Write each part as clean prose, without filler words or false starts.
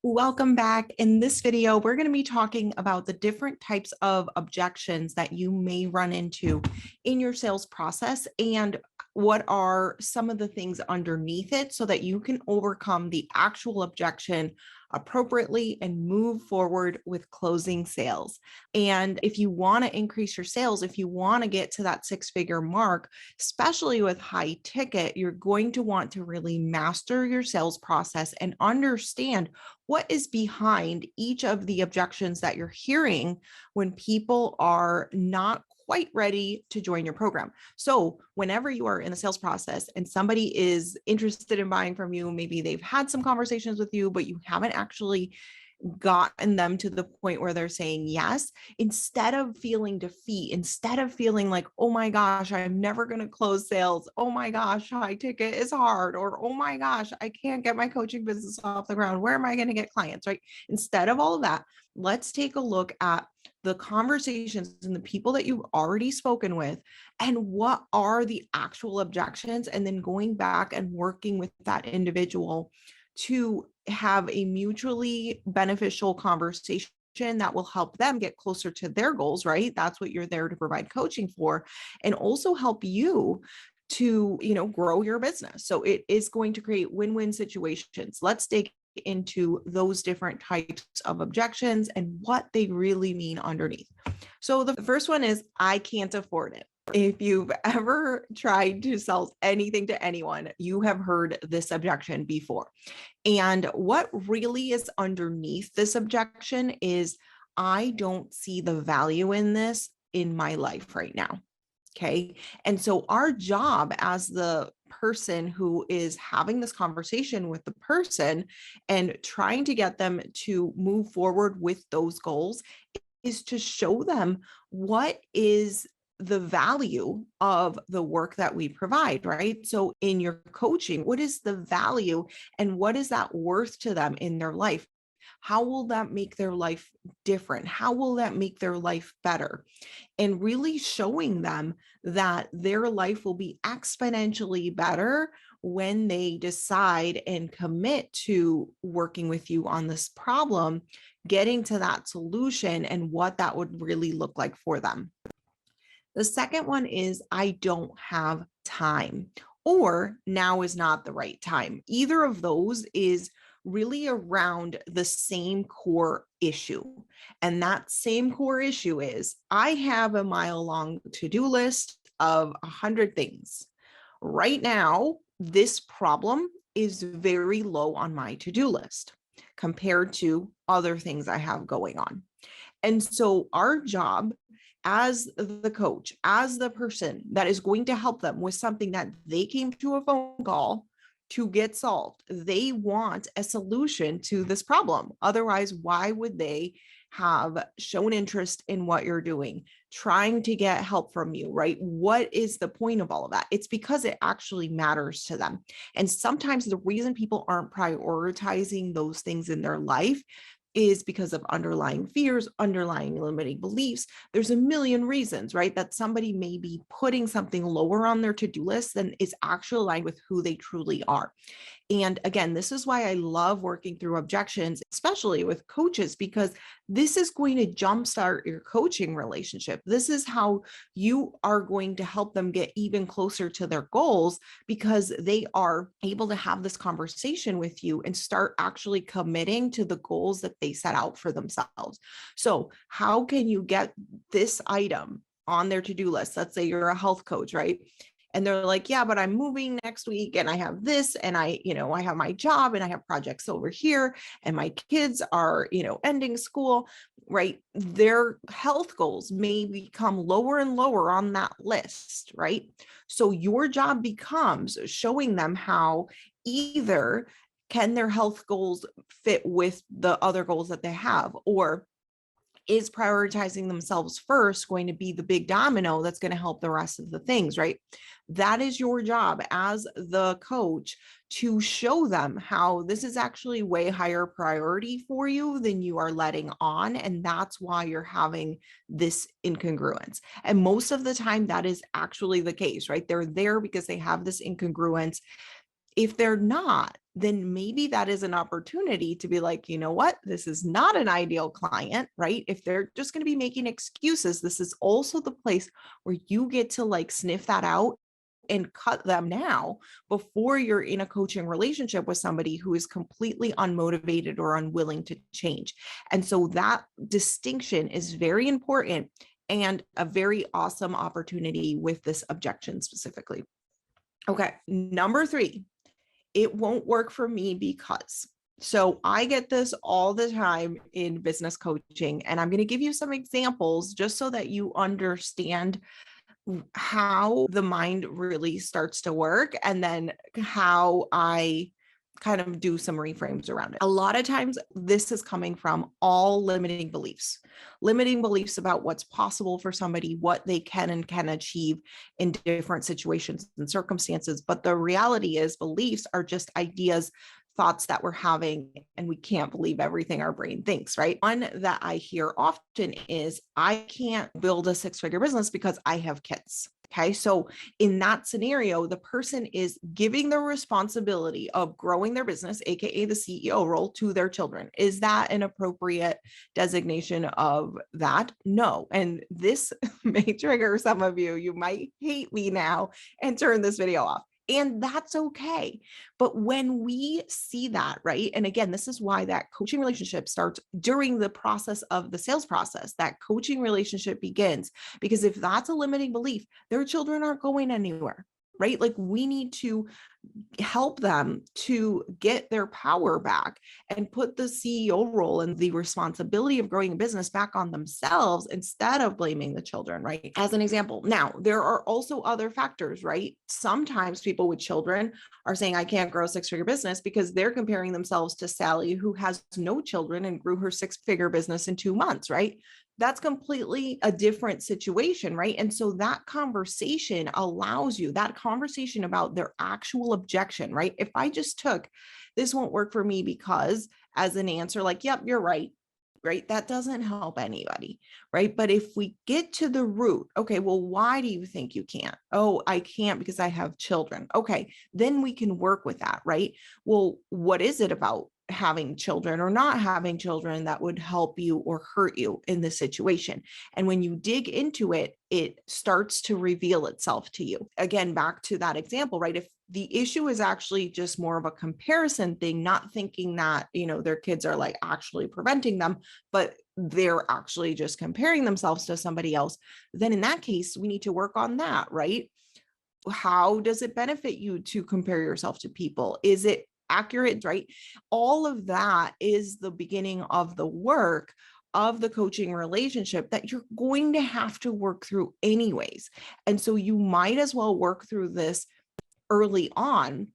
Welcome back. In this video, we're going to be talking about the different types of objections that you may run into in your sales process and what are some of the things underneath it so that you can overcome the actual objection appropriately and move forward with closing sales. And if you want to increase your sales, if you want to get to that six-figure mark, especially with high ticket, you're going to want to really master your sales process and understand what is behind each of the objections that you're hearing when people are not quite ready to join your program. So whenever you are in the sales process and somebody is interested in buying from you, maybe they've had some conversations with you, but you haven't actually gotten them to the point where they're saying yes, instead of feeling defeat, instead of feeling like, oh my gosh, I'm never going to close sales. Oh my gosh, high ticket is hard. Or, oh my gosh, I can't get my coaching business off the ground. Where am I going to get clients, right? Instead of all of that, let's take a look at the conversations and the people that you've already spoken with and what are the actual objections, and then going back and working with that individual to have a mutually beneficial conversation that will help them get closer to their goals, right? That's what you're there to provide coaching for, and also help you to, grow your business. So it is going to create win-win situations. Let's dig into those different types of objections and what they really mean underneath. So the first one is, I can't afford it. If you've ever tried to sell anything to anyone, you have heard this objection before. And what really is underneath this objection is, I don't see the value in this in my life right now. Okay. And so our job as the person who is having this conversation with the person and trying to get them to move forward with those goals is to show them what is the value of the work that we provide, right? So in your coaching, what is the value and what is that worth to them in their life? How will that make their life different? How will that make their life better? And really showing them that their life will be exponentially better when they decide and commit to working with you on this problem, getting to that solution and what that would really look like for them. The second one is, I don't have time, or now is not the right time. Either of those is really around the same core issue. And that same core issue is, I have a mile-long to-do list of 100 things. Right now, this problem is very low on my to-do list compared to other things I have going on. And so our job as the coach, as the person that is going to help them with something that they came to a phone call to get solved, they want a solution to this problem. Otherwise, why would they have shown interest in what you're doing, trying to get help from you, right? What is the point of all of that? It's because it actually matters to them. And sometimes the reason people aren't prioritizing those things in their life is because of underlying fears, underlying limiting beliefs. There's a million reasons, right? That somebody may be putting something lower on their to-do list than is actually aligned with who they truly are. And again, this is why I love working through objections, especially with coaches, because this is going to jumpstart your coaching relationship. This is how you are going to help them get even closer to their goals, because they are able to have this conversation with you and start actually committing to the goals that they set out for themselves. So how can you get this item on their to-do list? Let's say you're a health coach, right? And they're like, yeah, but I'm moving next week and I have this and I have my job and I have projects over here and my kids are, ending school, right? Their health goals may become lower and lower on that list, right? So your job becomes showing them how either can their health goals fit with the other goals that they have, or is prioritizing themselves first going to be the big domino that's going to help the rest of the things, right? That is your job as the coach, to show them how this is actually way higher priority for you than you are letting on. And that's why you're having this incongruence. And most of the time that is actually the case, right? They're there because they have this incongruence. If they're not, then maybe that is an opportunity to be like, you know what, this is not an ideal client, right? If they're just going to be making excuses, this is also the place where you get to like sniff that out and cut them now before you're in a coaching relationship with somebody who is completely unmotivated or unwilling to change. And so that distinction is very important and a very awesome opportunity with this objection specifically. Okay, number 3, it won't work for me because. So I get this all the time in business coaching, and I'm going to give you some examples just so that you understand how the mind really starts to work and then how I kind of do some reframes around it. A lot of times this is coming from all limiting beliefs about what's possible for somebody, what they can and can achieve in different situations and circumstances. But the reality is beliefs are just ideas, thoughts that we're having, and we can't believe everything our brain thinks, right? One that I hear often is, I can't build a 6-figure business because I have kids. Okay. So in that scenario, the person is giving the responsibility of growing their business, AKA the CEO role, to their children. Is that an appropriate designation of that? No. And this may trigger some of you. You might hate me now and turn this video off. And that's okay. But when we see that, right? And again, this is why that coaching relationship starts during the process of the sales process. That coaching relationship begins, because if that's a limiting belief, their children aren't going anywhere, right? Like, we need to help them to get their power back and put the CEO role and the responsibility of growing a business back on themselves instead of blaming the children, right? As an example. Now, there are also other factors, right? Sometimes people with children are saying, I can't grow a 6-figure business because they're comparing themselves to Sally, who has no children and grew her 6-figure business in 2 months, right? That's completely a different situation, right? And so that conversation allows you, that conversation about their actual objection, right? If I just took, this won't work for me because, as an answer, like, yep, you're right, right? That doesn't help anybody, right? But if we get to the root, okay, well, why do you think you can't? Oh, I can't because I have children. Okay, then we can work with that, right? Well, what is it about having children or not having children that would help you or hurt you in this situation? And when you dig into it, it starts to reveal itself to you. Again, back to that example, right? If the issue is actually just more of a comparison thing, not thinking that, their kids are like actually preventing them, but they're actually just comparing themselves to somebody else, then in that case, we need to work on that, right? How does it benefit you to compare yourself to people? Is it accurate, right? All of that is the beginning of the work of the coaching relationship that you're going to have to work through anyways. And so you might as well work through this early on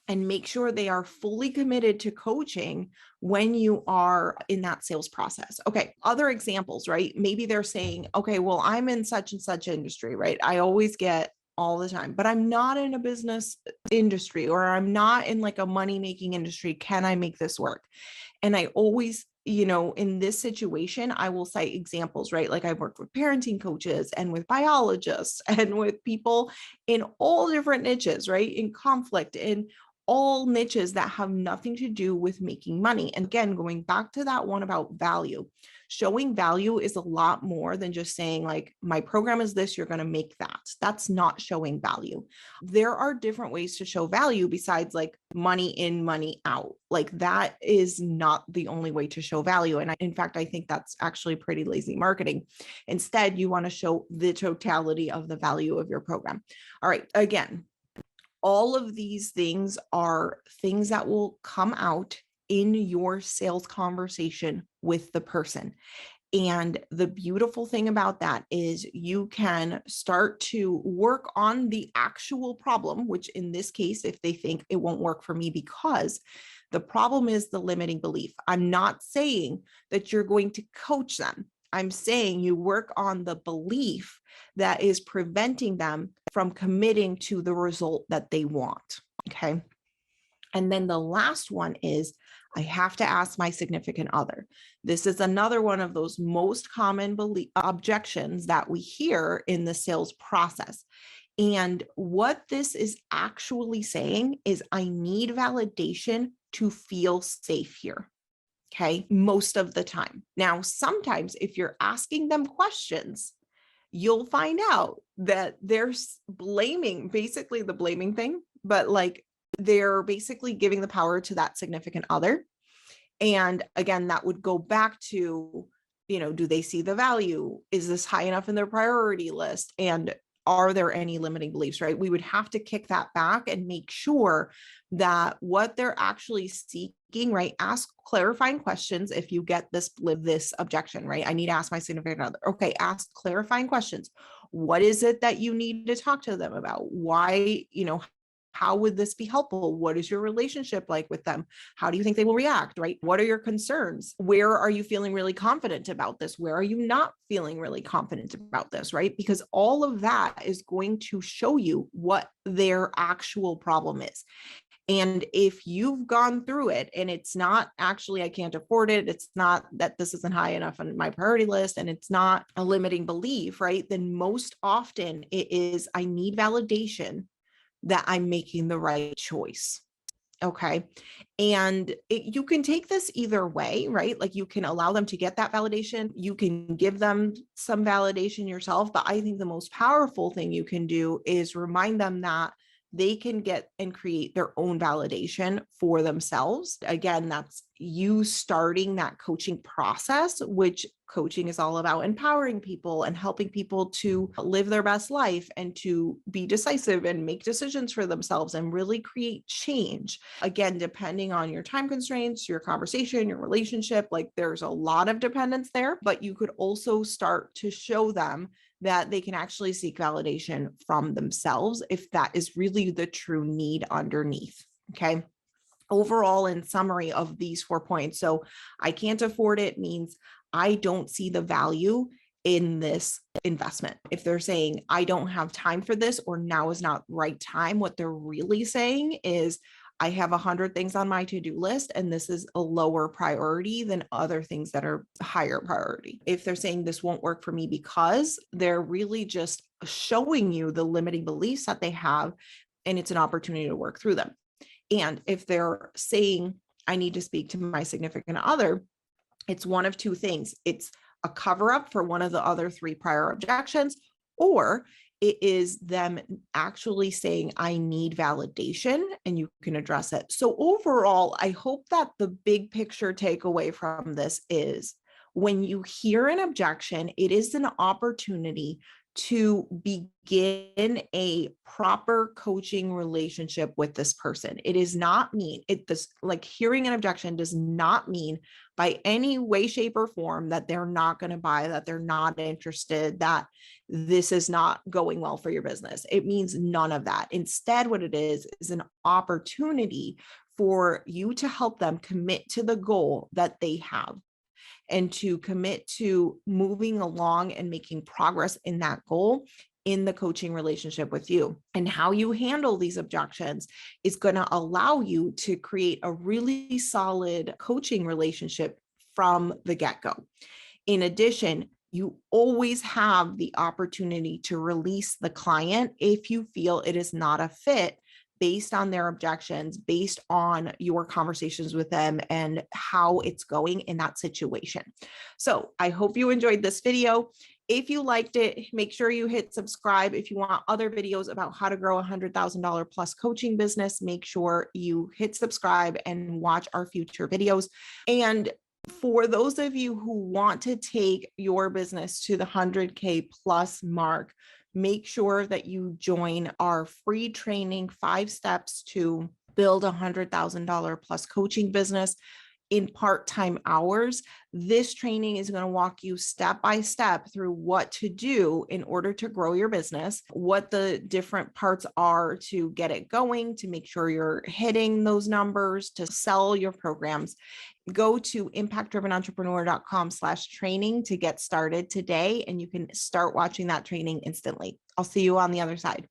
and make sure they are fully committed to coaching when you are in that sales process. Okay, other examples, right? Maybe they're saying, okay, well, I'm in such and such industry, right? I always get all the time, but I'm not in a business industry, or I'm not in like a money-making industry. Can I make this work? And I always, in this situation, I will cite examples, right? Like, I've worked with parenting coaches and with biologists and with people in all different niches, right? In conflict, in all niches that have nothing to do with making money. And again, going back to that one about value, showing value is a lot more than just saying like, my program is this, you're going to make that. That's not showing value. There are different ways to show value besides like money in, money out. Like, that is not the only way to show value. And in fact, I think that's actually pretty lazy marketing. Instead, you want to show the totality of the value of your program. All right. Again, all of these things are things that will come out in your sales conversation with the person. And the beautiful thing about that is you can start to work on the actual problem, which in this case, if they think it won't work for me because the problem is the limiting belief. I'm not saying that you're going to coach them. I'm saying you work on the belief that is preventing them from committing to the result that they want. Okay. And then the last one is, I have to ask my significant other. This is another one of those most common objections that we hear in the sales process. And what this is actually saying is, I need validation to feel safe here. Okay, most of the time. Now, sometimes if you're asking them questions, you'll find out that they're blaming, basically the blaming thing, but like they're basically giving the power to that significant other. And again, that would go back to, do they see the value? Is this high enough in their priority list? And are there any limiting beliefs, right? We would have to kick that back and make sure that what they're actually seeking, right? Ask clarifying questions. If you get this objection, right? I need to ask my significant other. Okay, ask clarifying questions. What is it that you need to talk to them about? Why, how would this be helpful? What is your relationship like with them? How do you think they will react, right? What are your concerns? Where are you feeling really confident about this? Where are you not feeling really confident about this, right? Because all of that is going to show you what their actual problem is. And if you've gone through it and it's not actually, I can't afford it, it's not that this isn't high enough on my priority list, and it's not a limiting belief, right? Then most often it is, I need validation that I'm making the right choice. Okay. And you can take this either way, right? Like you can allow them to get that validation. You can give them some validation yourself. But I think the most powerful thing you can do is remind them that they can get and create their own validation for themselves. Again, that's you starting that coaching process, which coaching is all about empowering people and helping people to live their best life and to be decisive and make decisions for themselves and really create change. Again, depending on your time constraints, your conversation, your relationship, like there's a lot of dependence there, but you could also start to show them that they can actually seek validation from themselves if that is really the true need underneath. Okay. Overall, in summary of these 4 points. So I can't afford it means I don't see the value in this investment. If they're saying, I don't have time for this, or now is not right time, what they're really saying is, I have 100 things on my to-do list, and this is a lower priority than other things that are higher priority. If they're saying this won't work for me, because they're really just showing you the limiting beliefs that they have, and it's an opportunity to work through them. And if they're saying, I need to speak to my significant other, it's one of two things. It's a cover up for one of the other 3 prior objections, or it is them actually saying, I need validation, and you can address it. So overall, I hope that the big picture takeaway from this is, when you hear an objection, it is an opportunity to begin a proper coaching relationship with this person. It is not mean like hearing an objection does not mean by any way, shape, or form that they're not going to buy, that they're not interested, that this is not going well for your business. It means none of that. Instead, what it is an opportunity for you to help them commit to the goal that they have, and to commit to moving along and making progress in that goal in the coaching relationship with you. And how you handle these objections is going to allow you to create a really solid coaching relationship from the get-go. In addition, you always have the opportunity to release the client if you feel it is not a fit, based on their objections, based on your conversations with them and how it's going in that situation. So I hope you enjoyed this video. If you liked it, make sure you hit subscribe. If you want other videos about how to grow a $100,000 plus coaching business, make sure you hit subscribe and watch our future videos. And for those of you who want to take your business to the 100K plus mark, make sure that you join our free training, 5 steps to build a $100,000 plus coaching business in part-time hours. This training is going to walk you step by step through what to do in order to grow your business, what the different parts are to get it going, to make sure you're hitting those numbers, to sell your programs. Go to impactdrivenentrepreneur.com/training to get started today, and you can start watching that training instantly. I'll see you on the other side.